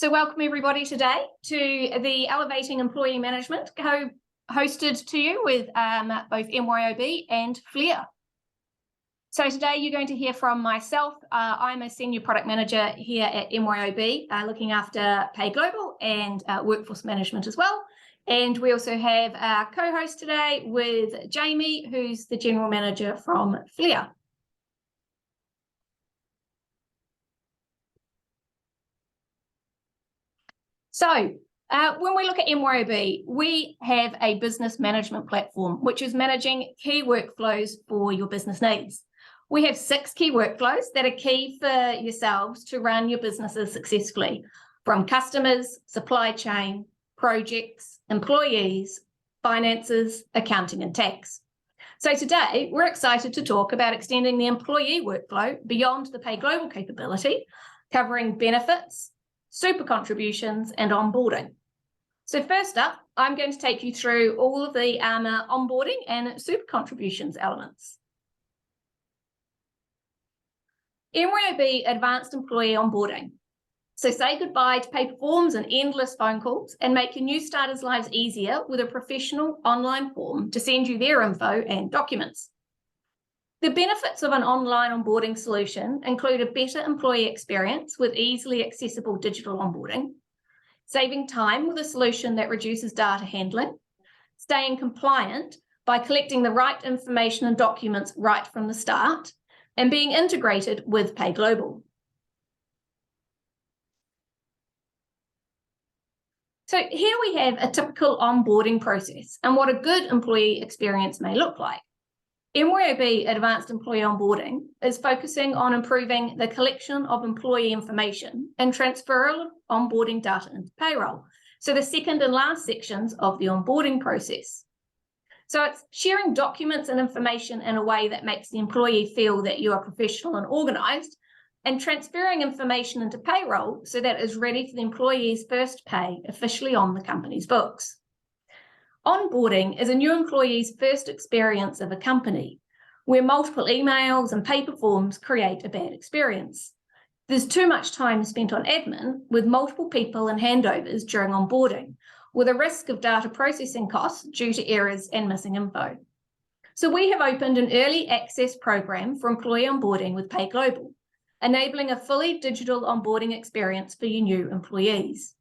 So welcome everybody today to the Elevating Employee Management hosted to you with both MYOB and FLIR. So today you're going to hear from myself. I'm a Senior Product Manager here at MYOB, looking after Pay Global and workforce management as well. And we also have our co-host today with Jamie, who's the General Manager from FLIR. So when we look at MYOB, we have a business management platform, which is managing key workflows for your business needs. We have 6 key workflows that are key for yourselves to run your businesses successfully, from customers, supply chain, projects, employees, finances, accounting, and tax. So today, we're excited to talk about extending the employee workflow beyond the Pay Global capability, covering benefits, super contributions, and onboarding. So first up, I'm going to take you through all of the onboarding and super contributions elements. MYOB Advanced Employee Onboarding. So say goodbye to paper forms and endless phone calls and make your new starters' lives easier with a professional online form to send you their info and documents. The benefits of an online onboarding solution include a better employee experience with easily accessible digital onboarding, saving time with a solution that reduces data handling, staying compliant by collecting the right information and documents right from the start, and being integrated with Pay Global. So here we have a typical onboarding process and what a good employee experience may look like. MYOB Advanced Employee Onboarding is focusing on improving the collection of employee information and transferal of onboarding data into payroll. So the second and last sections of the onboarding process. So it's sharing documents and information in a way that makes the employee feel that you are professional and organized, and transferring information into payroll so that it is ready for the employee's first pay officially on the company's books. Onboarding is a new employee's first experience of a company, where multiple emails and paper forms create a bad experience. There's too much time spent on admin with multiple people and handovers during onboarding, with a risk of data processing costs due to errors and missing info. So we have opened an early access program for employee onboarding with Pay Global, enabling a fully digital onboarding experience for your new employees.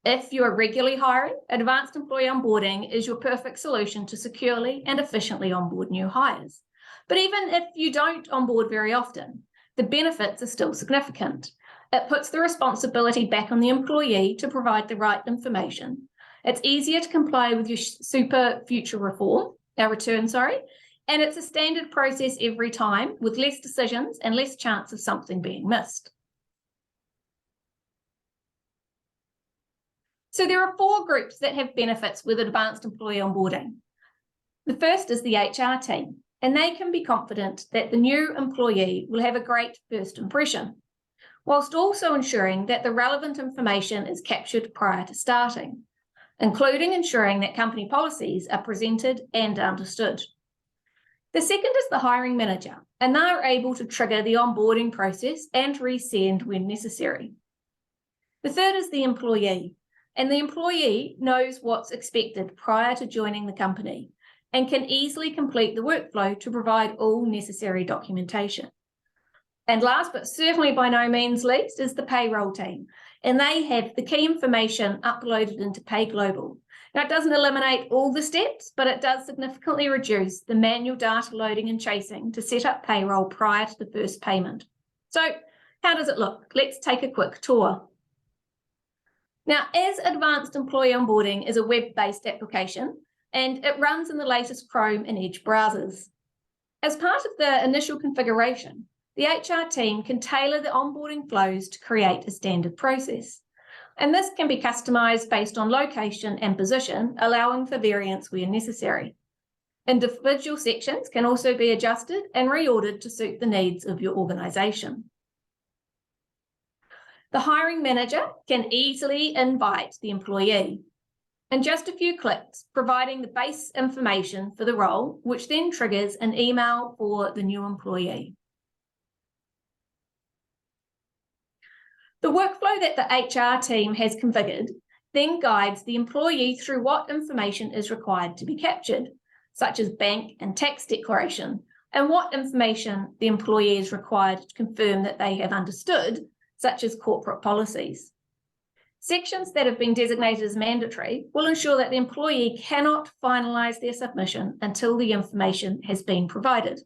If you are regularly hiring, Advanced Employee Onboarding is your perfect solution to securely and efficiently onboard new hires. But even if you don't onboard very often, the benefits are still significant. It puts the responsibility back on the employee to provide the right information. It's easier to comply with your super future return, and it's a standard process every time with less decisions and less chance of something being missed. So there are 4 groups that have benefits with Advanced Employee Onboarding. The first is the HR team, and they can be confident that the new employee will have a great first impression, whilst also ensuring that the relevant information is captured prior to starting, including ensuring that company policies are presented and understood. The second is the hiring manager, and they are able to trigger the onboarding process and resend when necessary. The third is the employee, and the employee knows what's expected prior to joining the company and can easily complete the workflow to provide all necessary documentation. And last but certainly by no means least is the payroll team, and they have the key information uploaded into Pay Global. Now, it doesn't eliminate all the steps, but it does significantly reduce the manual data loading and chasing to set up payroll prior to the first payment. So how does it look? Let's take a quick tour. Now, as Advanced Employee Onboarding is a web-based application, and it runs in the latest Chrome and Edge browsers. As part of the initial configuration, the HR team can tailor the onboarding flows to create a standard process. And this can be customized based on location and position, allowing for variance where necessary. Individual sections can also be adjusted and reordered to suit the needs of your organization. The hiring manager can easily invite the employee in just a few clicks, providing the base information for the role, which then triggers an email for the new employee. The workflow that the HR team has configured then guides the employee through what information is required to be captured, such as bank and tax declaration, and what information the employee is required to confirm that they have understood, such as corporate policies. Sections that have been designated as mandatory will ensure that the employee cannot finalise their submission until the information has been provided.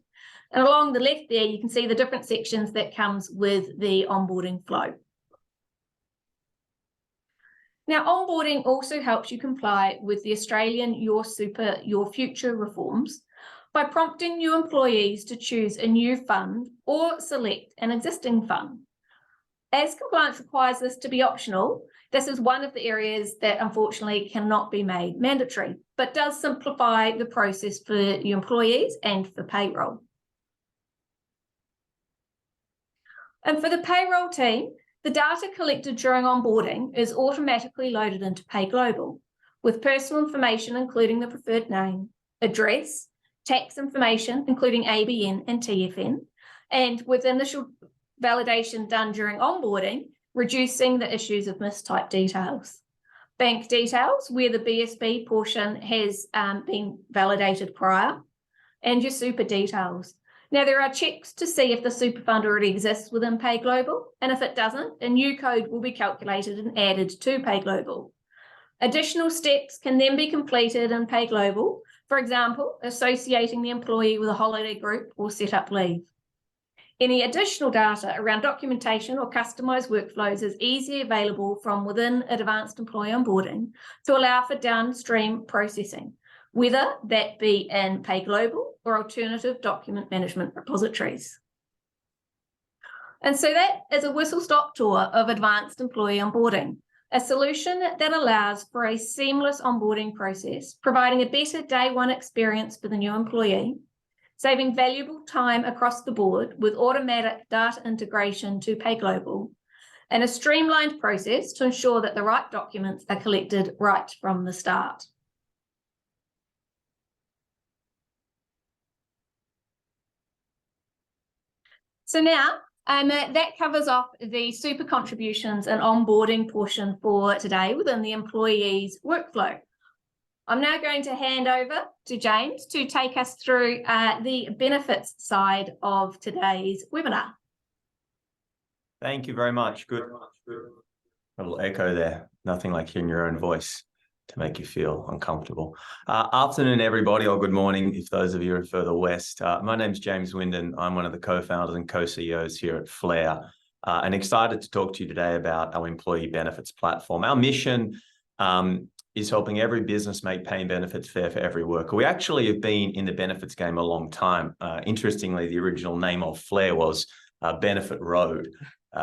And along the left there, you can see the different sections that comes with the onboarding flow. Now, onboarding also helps you comply with the Australian Your Super, Your Future reforms by prompting new employees to choose a new fund or select an existing fund. As compliance requires this to be optional, this is one of the areas that unfortunately cannot be made mandatory, but does simplify the process for your employees and for payroll. And for the payroll team, the data collected during onboarding is automatically loaded into PayGlobal, with personal information including the preferred name, address, tax information including ABN and TFN, and with initial validation done during onboarding, reducing the issues of mistyped details. Bank details, where the BSB portion has been validated prior, and your super details. Now, there are checks to see if the super fund already exists within PayGlobal, and if it doesn't, a new code will be calculated and added to PayGlobal. Additional steps can then be completed in PayGlobal, for example, associating the employee with a holiday group or set up leave. Any additional data around documentation or customised workflows is easily available from within Advanced Employee Onboarding to allow for downstream processing, whether that be in PayGlobal or alternative document management repositories. And so that is a whistle-stop tour of Advanced Employee Onboarding, a solution that allows for a seamless onboarding process, providing a better day one experience for the new employee, saving valuable time across the board with automatic data integration to PayGlobal, and a streamlined process to ensure that the right documents are collected right from the start. So now, that covers off the super contributions and onboarding portion for today within the employee's workflow. I'm now going to hand over to James to take us through the benefits side of today's webinar. Thank you very much. Good. A little echo there. Nothing like hearing your own voice to make you feel uncomfortable. Afternoon, everybody, or good morning if those of you are further west. My name's James Wyndon. I'm one of the co-founders and co-CEOs here at Flare, and excited to talk to you today about our employee benefits platform. Our mission is helping every business make pay and benefits fair for every worker. We actually have been in the benefits game a long time. Interestingly, the original name of Flare was Benefit Road.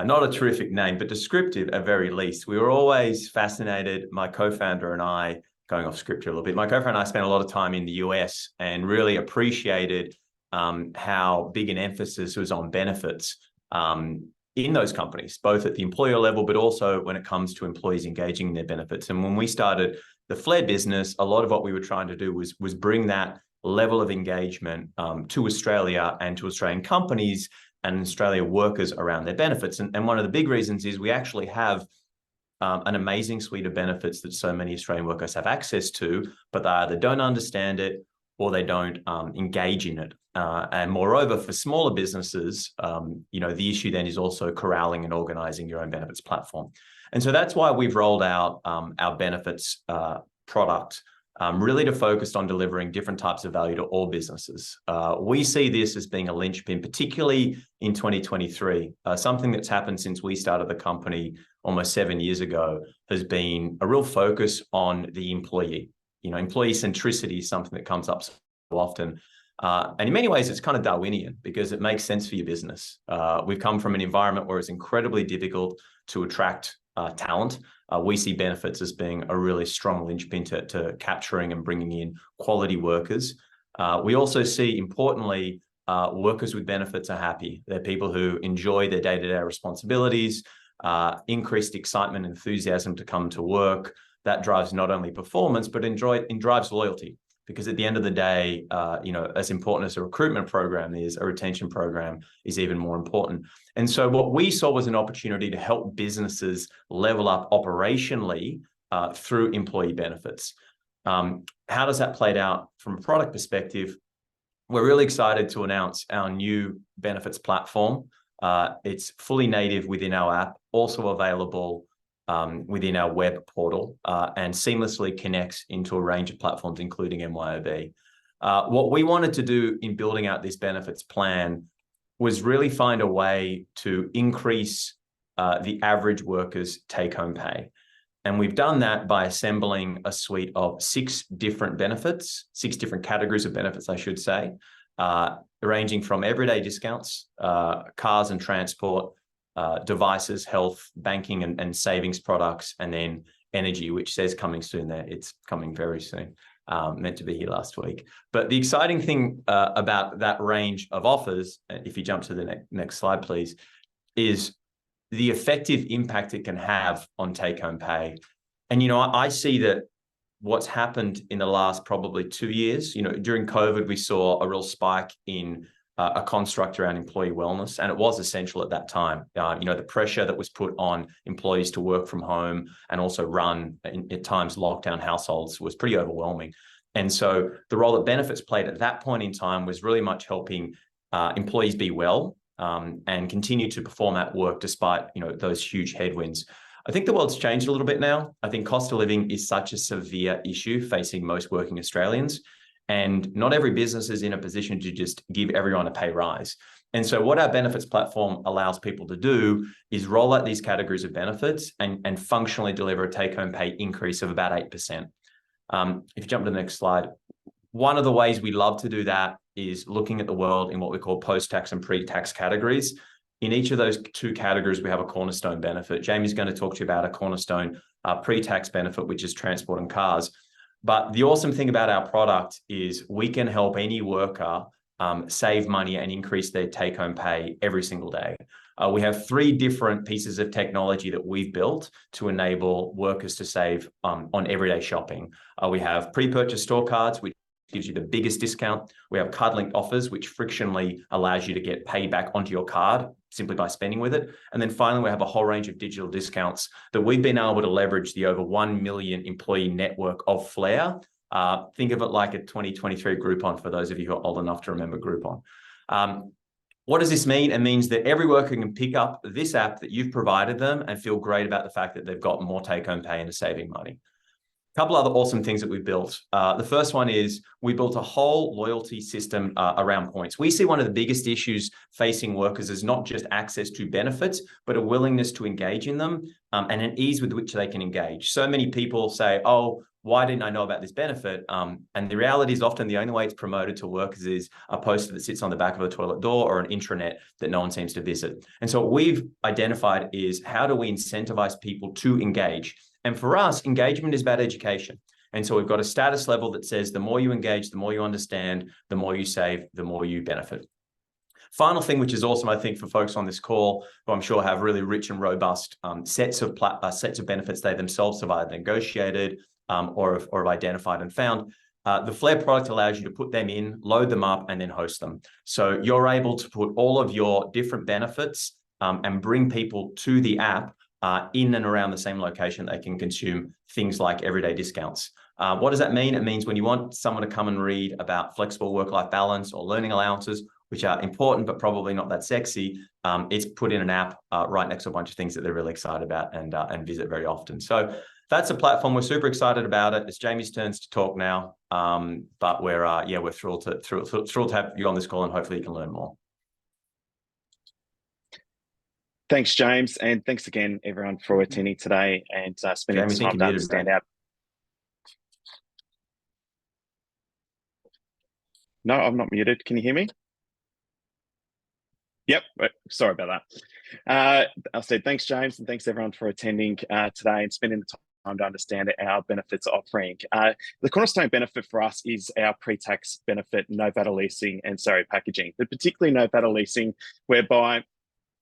Not a terrific name, but descriptive at very least. We were always fascinated, my co-founder and I, going off script here a little bit, my co-founder and I spent a lot of time in the US and really appreciated how big an emphasis was on benefits in those companies, both at the employer level, but also when it comes to employees engaging in their benefits. And when we started the Flare business, a lot of what we were trying to do was bring that level of engagement to Australia and to Australian companies and Australia workers around their benefits. And one of the big reasons is we actually have an amazing suite of benefits that so many Australian workers have access to, but they either don't understand it or they don't engage in it. And moreover, for smaller businesses, the issue then is also corralling and organizing your own benefits platform. And so that's why we've rolled out our benefits product, really to focus on delivering different types of value to all businesses. We see this as being a linchpin, particularly in 2023. Something that's happened since we started the company almost 7 years ago has been a real focus on the employee. Employee centricity is something that comes up so often. And in many ways, it's kind of Darwinian because it makes sense for your business. We've come from an environment where it's incredibly difficult to attract talent. We see benefits as being a really strong linchpin to capturing and bringing in quality workers. We also see, importantly, workers with benefits are happy. They're people who enjoy their day-to-day responsibilities, increased excitement, enthusiasm to come to work. That drives not only performance, but it drives loyalty, because at the end of the day, as important as a recruitment program is, a retention program is even more important. And so what we saw was an opportunity to help businesses level up operationally through employee benefits. How does that play out from a product perspective? We're really excited to announce our new benefits platform. It's fully native within our app, also available within our web portal, and seamlessly connects into a range of platforms, including MYOB. What we wanted to do in building out this benefits plan was really find a way to increase the average worker's take-home pay. And we've done that by assembling a suite of 6 different benefits, 6 different categories of benefits, I should say, ranging from everyday discounts, cars and transport, devices, health, banking and savings products, and then energy, which says coming soon there. It's coming very soon, meant to be here last week. But the exciting thing about that range of offers, if you jump to the next slide, please, is the effective impact it can have on take-home pay. And, I see that what's happened in the last probably 2 years, during COVID, we saw a real spike in a construct around employee wellness, and it was essential at that time. The pressure that was put on employees to work from home and also run, at times, lockdown households was pretty overwhelming. And so the role that benefits played at that point in time was really much helping employees be well and continue to perform at work despite, those huge headwinds. I think the world's changed a little bit now. I think cost of living is such a severe issue facing most working Australians, and not every business is in a position to just give everyone a pay rise. And so what our benefits platform allows people to do is roll out these categories of benefits and functionally deliver a take-home pay increase of about 8%. If you jump to the next slide, one of the ways we love to do that is looking at the world in what we call post-tax and pre-tax categories. In each of those 2 categories, we have a cornerstone benefit. Jamie's going to talk to you about a cornerstone pre-tax benefit, which is transport and cars. But the awesome thing about our product is we can help any worker save money and increase their take-home pay every single day. We have 3 different pieces of technology that we've built to enable workers to save on everyday shopping. We have pre-purchase store cards, which gives you the biggest discount. We have card-linked offers, which frictionally allows you to get paid back onto your card simply by spending with it. And then finally, we have a whole range of digital discounts that we've been able to leverage the over 1 million employee network of Flair. Think of it like a 2023 Groupon for those of you who are old enough to remember Groupon. What does this mean? It means that every worker can pick up this app that you've provided them and feel great about the fact that they've got more take-home pay and are saving money. A couple other awesome things that we've built. The first one is we built a whole loyalty system around points. We see one of the biggest issues facing workers is not just access to benefits, but a willingness to engage in them and an ease with which they can engage. So many people say, oh, why didn't I know about this benefit? And the reality is often the only way it's promoted to workers is a poster that sits on the back of a toilet door or an intranet that no one seems to visit. And so what we've identified is how do we incentivize people to engage? And for us, engagement is about education. And so we've got a status level that says the more you engage, the more you understand, the more you save, the more you benefit. Final thing, which is awesome, I think, for folks on this call, who I'm sure have really rich and robust sets of benefits they themselves have either negotiated or have identified and found. The Flair product allows you to put them in, load them up, and then host them. So you're able to put all of your different benefits and bring people to the app in and around the same location. They can consume things like everyday discounts. What does that mean? It means when you want someone to come and read about flexible work-life balance or learning allowances, which are important but probably not that sexy, it's put in an app right next to a bunch of things that they're really excited about and visit very often. So that's a platform. We're super excited about it. It's Jamie's turns to talk now, but we're thrilled to have you on this call, and hopefully you can learn more. Thanks, James, and thanks again, everyone, for attending today and spending the time to understand out. No, I'm not muted. Can you hear me? Yep. Sorry about that. I said thanks, James, and thanks everyone for attending today and spending the time to understand our benefits offering. The cornerstone benefit for us is our pre-tax benefit, no VAT leasing and salary packaging, but particularly no VAT leasing, whereby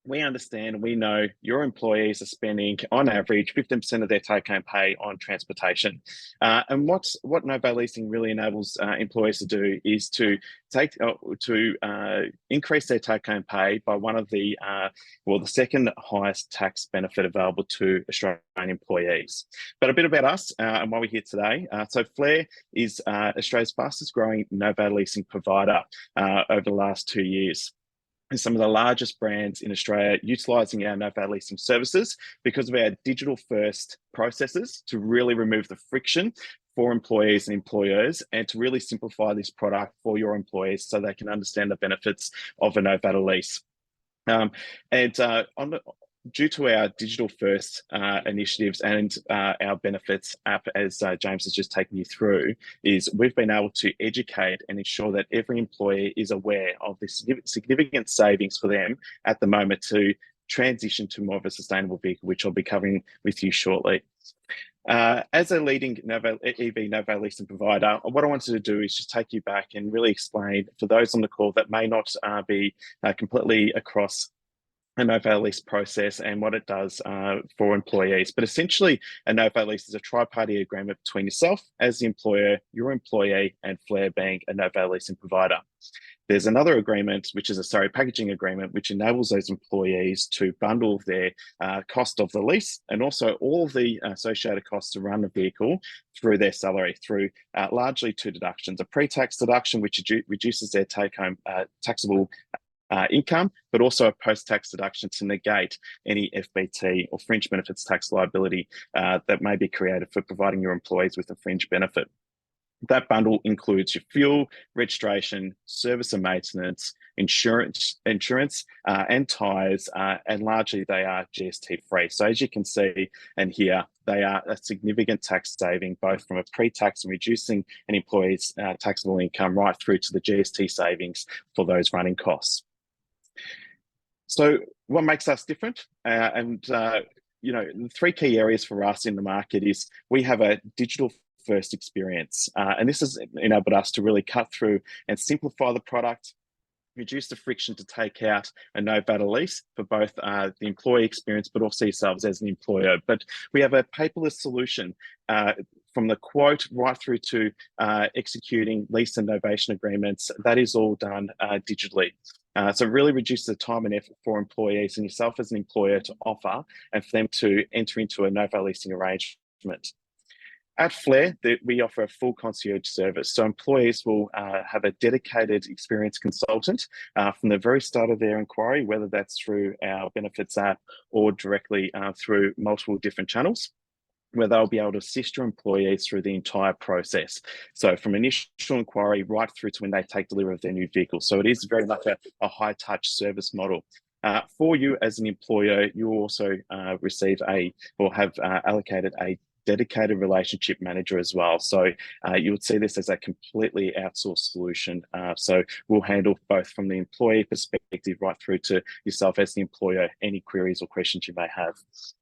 we understand, we know your employees are spending on average 15% of their take-home pay on transportation. And what Novated Leasing really enables employees to do is to increase their take-home pay by one of the second highest tax benefit available to Australian employees. But a bit about us and why we're here today. So Flair is Australia's fastest growing Novated Leasing provider over the last 2 years. And some of the largest brands in Australia utilising our Novated Leasing services because of our digital first processes to really remove the friction for employees and employers and to really simplify this product for your employees so they can understand the benefits of a Novated lease. Due to our digital first initiatives and our benefits app, as James has just taken you through, is we've been able to educate and ensure that every employee is aware of the significant savings for them at the moment to transition to more of a sustainable vehicle, which I'll be covering with you shortly. As a leading EV Novated Leasing provider, what I wanted to do is just take you back and really explain for those on the call that may not be completely across a Novated lease process and what it does for employees. But essentially, a Novated lease is a tri-party agreement between yourself as the employer, your employee, and Flair being a Novated Leasing provider. There's another agreement, which is a salary packaging agreement, which enables those employees to bundle their cost of the lease and also all of the associated costs to run the vehicle through their salary, through largely two deductions: a pre-tax deduction, which reduces their take-home taxable income, but also a post-tax deduction to negate any FBT or fringe benefits tax liability that may be created for providing your employees with a fringe benefit. That bundle includes your fuel, registration, service and maintenance, insurance, and tyres, and largely they are GST free. So as you can see and hear, they are a significant tax saving, both from a pre-tax and reducing an employee's taxable income right through to the GST savings for those running costs. So what makes us different? The three key areas for us in the market is we have a digital first experience. And this has enabled us to really cut through and simplify the product, reduce the friction to take out a Novated lease for both the employee experience, but also yourselves as an employer. But we have a paperless solution from the quote right through to executing lease and novation agreements. That is all done digitally. So it really reduces the time and effort for employees and yourself as an employer to offer and for them to enter into a Novated leasing arrangement. At Flair, we offer a full concierge service. So employees will have a dedicated experienced consultant from the very start of their inquiry, whether that's through our benefits app or directly through multiple different channels, where they'll be able to assist your employees through the entire process. So from initial inquiry right through to when they take delivery of their new vehicle. So it is very much a high touch service model. For you as an employer, you also receive have allocated a dedicated relationship manager as well. So you would see this as a completely outsourced solution. So we'll handle both from the employee perspective right through to yourself as the employer, any queries or questions you may have.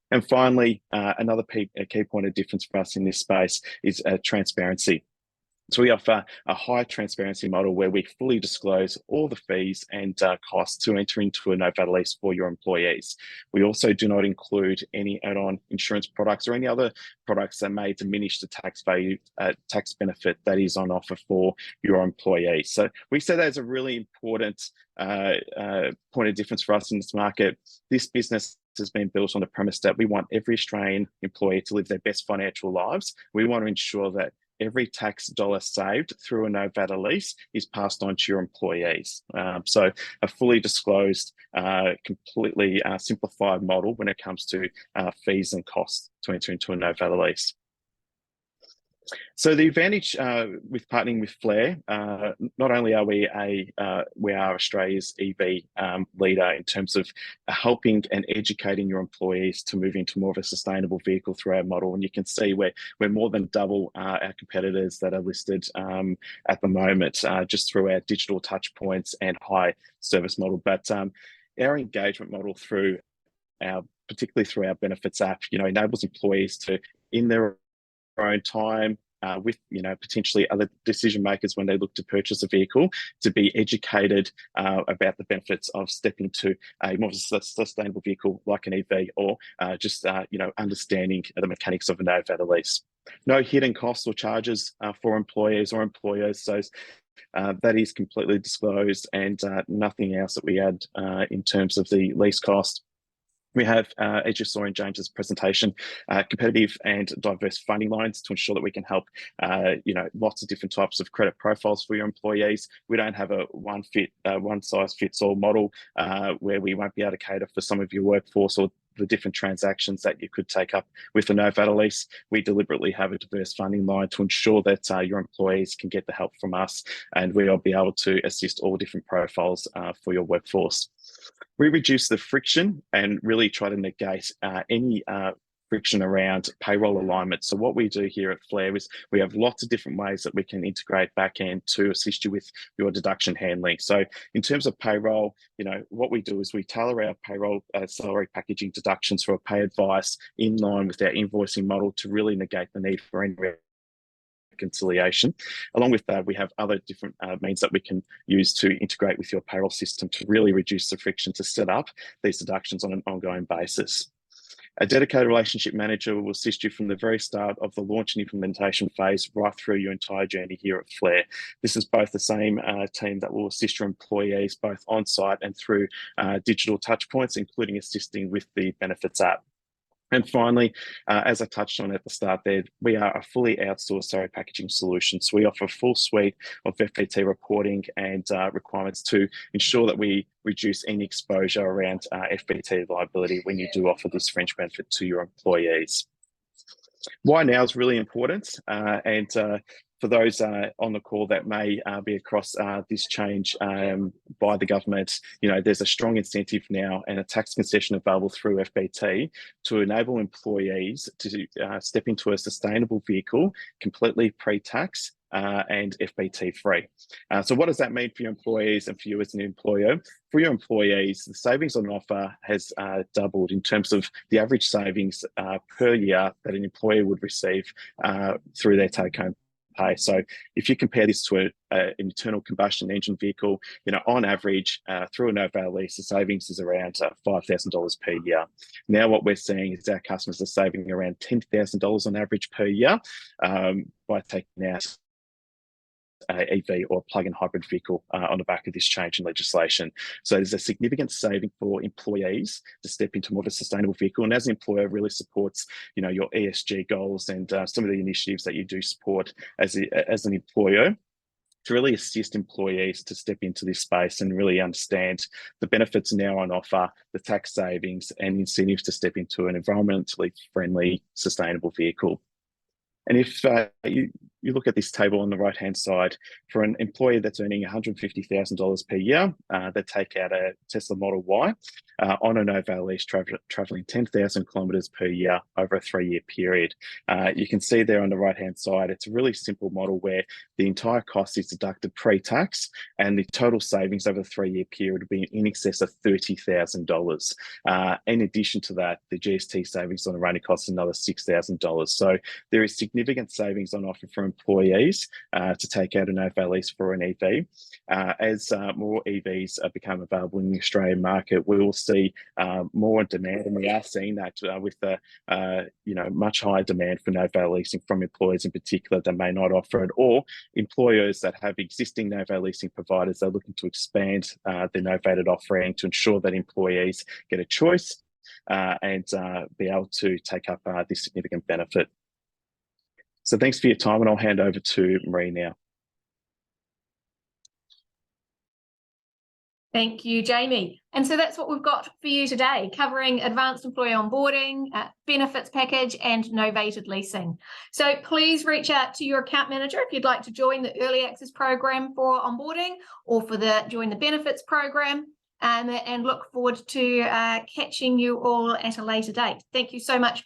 And finally, another key point of difference for us in this space is transparency. So we offer a high transparency model where we fully disclose all the fees and costs to enter into a Novated lease for your employees. We also do not include any add-on insurance products or any other products that may diminish the tax value, tax benefit that is on offer for your employees. So we say that is a really important point of difference for us in this market. This business has been built on the premise that we want every Australian employee to live their best financial lives. We want to ensure that every tax dollar saved through a Novated lease is passed on to your employees. So a fully disclosed, completely simplified model when it comes to fees and costs to enter into a Novated lease. So the advantage with partnering with Flair, not only are we are Australia's EV leader in terms of helping and educating your employees to move into more of a sustainable vehicle through our model, and you can see we're more than double our competitors that are listed at the moment just through our digital touch points and high service model. But our engagement model particularly through our benefits app, enables employees to, in their own time, with potentially other decision makers when they look to purchase a vehicle, to be educated about the benefits of stepping to a more sustainable vehicle like an EV, or just understanding the mechanics of a novated lease. No hidden costs or charges for employees or employers, so that is completely disclosed, and nothing else that we add in terms of the lease cost. We have, as you saw in James's presentation, competitive and diverse funding lines to ensure that we can help, lots of different types of credit profiles for your employees. We don't have a one size fits all model where we won't be able to cater for some of your workforce or the different transactions that you could take up with a novated lease. We deliberately have a diverse funding line to ensure that your employees can get the help from us, and we'll be able to assist all different profiles for your workforce. We reduce the friction and really try to negate any friction around payroll alignment. So what we do here at Flair is we have lots of different ways that we can integrate backend to assist you with your deduction handling. So in terms of payroll, what we do is we tailor our payroll salary packaging deductions for a pay advice in line with our invoicing model to really negate the need for any reconciliation. Along with that, we have other different means that we can use to integrate with your payroll system to really reduce the friction to set up these deductions on an ongoing basis. A dedicated relationship manager will assist you from the very start of the launch and implementation phase right through your entire journey here at Flair. This is both the same team that will assist your employees both on-site and through digital touchpoints, including assisting with the benefits app. And finally, as I touched on at the start there, we are a fully outsourced salary packaging solution. So we offer a full suite of FBT reporting and requirements to ensure that we reduce any exposure around FBT liability when you do offer this fringe benefit to your employees. Why now is really important, and for those on the call that may be across this change by the government, there's a strong incentive now and a tax concession available through FBT to enable employees to step into a sustainable vehicle completely pre-tax and FBT free. So what does that mean for your employees and for you as an employer? For your employees, the savings on offer has doubled in terms of the average savings per year that an employer would receive through their take-home pay. So if you compare this to an internal combustion engine vehicle, on average through a novated lease, the savings is around $5,000 per year. Now what we're seeing is our customers are saving around $10,000 on average per year by taking out EV or plug-in hybrid vehicle on the back of this change in legislation. So there's a significant saving for employees to step into more of a sustainable vehicle, and as an employer really supports your ESG goals and some of the initiatives that you do support as an employer, to really assist employees to step into this space and really understand the benefits now on offer, the tax savings and incentives to step into an environmentally friendly, sustainable vehicle. And if you look at this table on the right-hand side, for an employee that's earning $150,000 per year, they take out a Tesla Model Y on a novated lease, traveling 10,000 kilometers per year over a 3-year period. You can see there on the right-hand side, it's a really simple model where the entire cost is deducted pre-tax, and the total savings over the 3-year period would be in excess of $30,000. In addition to that, the GST savings on the running costs another $6,000. So there is significant savings on offer for employees to take out a novated lease for an EV. As more EVs become available in the Australian market, we will see more demand, and we are seeing that with the much higher demand for novated leasing from employers in particular that may not offer it, or employers that have existing novated leasing providers that are looking to expand their novated offering to ensure that employees get a choice and be able to take up this significant benefit. So thanks for your time, and I'll hand over to Marie now. Thank you, Jamie. And so that's what we've got for you today, covering advanced employee onboarding, benefits package, and novated leasing. So please reach out to your account manager if you'd like to join the early access program for onboarding or for join the benefits program, and look forward to catching you all at a later date. Thank you so much.